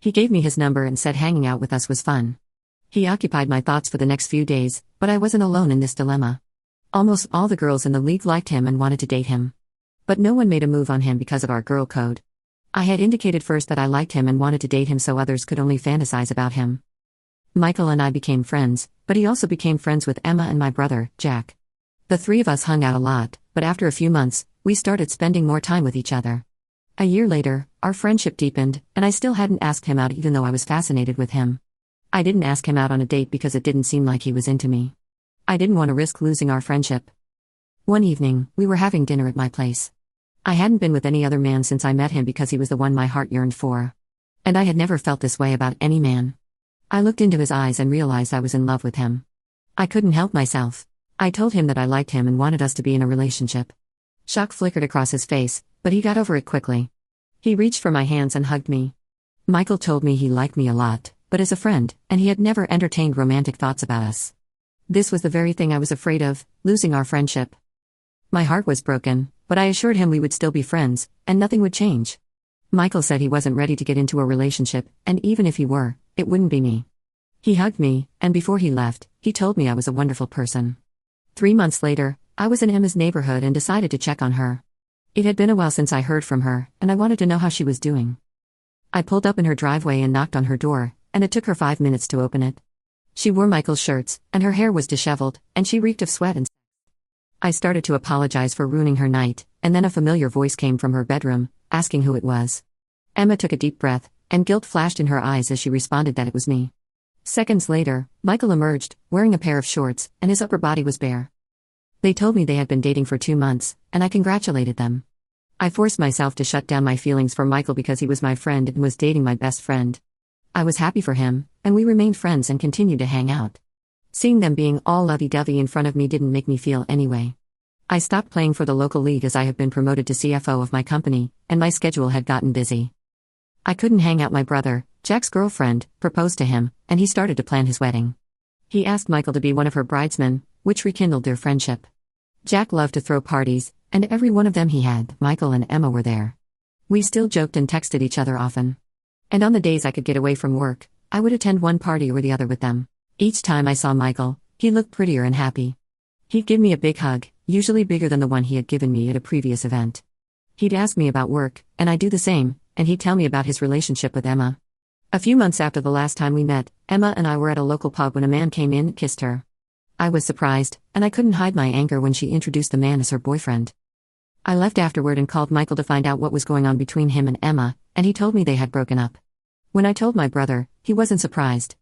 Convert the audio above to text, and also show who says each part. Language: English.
Speaker 1: He gave me his number and said hanging out with us was fun. He occupied my thoughts for the next few days, but I wasn't alone in this dilemma. Almost all the girls in the league liked him and wanted to date him. But no one made a move on him because of our girl code. I had indicated first that I liked him and wanted to date him so others could only fantasize about him. Michael and I became friends, but he also became friends with Emma and my brother, Jack. The three of us hung out a lot, but after a few months, we started spending more time with each other. A year later, our friendship deepened, and I still hadn't asked him out even though I was fascinated with him. I didn't ask him out on a date because it didn't seem like he was into me. I didn't want to risk losing our friendship. One evening, we were having dinner at my place. I hadn't been with any other man since I met him because he was the one my heart yearned for. And I had never felt this way about any man. I looked into his eyes and realized I was in love with him. I couldn't help myself. I told him that I liked him and wanted us to be in a relationship. Shock flickered across his face, but he got over it quickly. He reached for my hands and hugged me. Michael told me he liked me a lot, but as a friend, and he had never entertained romantic thoughts about us. This was the very thing I was afraid of, losing our friendship. My heart was broken, but I assured him we would still be friends, and nothing would change. Michael said he wasn't ready to get into a relationship, and even if he were, it wouldn't be me. He hugged me, and before he left, he told me I was a wonderful person. 3 months later, I was in Emma's neighborhood and decided to check on her. It had been a while since I heard from her, and I wanted to know how she was doing. I pulled up in her driveway and knocked on her door, and it took her 5 minutes to open it. She wore Michael's shirts, and her hair was disheveled, and she reeked of sweat and sex. I started to apologize for ruining her night, and then a familiar voice came from her bedroom, asking who it was. Emma took a deep breath, and guilt flashed in her eyes as she responded that it was me. Seconds later, Michael emerged, wearing a pair of shorts, and his upper body was bare. They told me they had been dating for 2 months, and I congratulated them. I forced myself to shut down my feelings for Michael because he was my friend and was dating my best friend. I was happy for him, and we remained friends and continued to hang out. Seeing them being all lovey-dovey in front of me didn't make me feel any way. I stopped playing for the local league as I had been promoted to CFO of my company, and my schedule had gotten busy. I couldn't hang out. My brother, Jack's girlfriend, proposed to him, and he started to plan his wedding. He asked Michael to be one of her bridesmen, which rekindled their friendship. Jack loved to throw parties, and every one of them he had, Michael and Emma were there. We still joked and texted each other often. And on the days I could get away from work, I would attend one party or the other with them. Each time I saw Michael, he looked prettier and happy. He'd give me a big hug, usually bigger than the one he had given me at a previous event. He'd ask me about work, and I'd do the same, and he'd tell me about his relationship with Emma. A few months after the last time we met, Emma and I were at a local pub when a man came in and kissed her. I was surprised, and I couldn't hide my anger when she introduced the man as her boyfriend. I left afterward and called Michael to find out what was going on between him and Emma, and he told me they had broken up. When I told my brother, he wasn't surprised.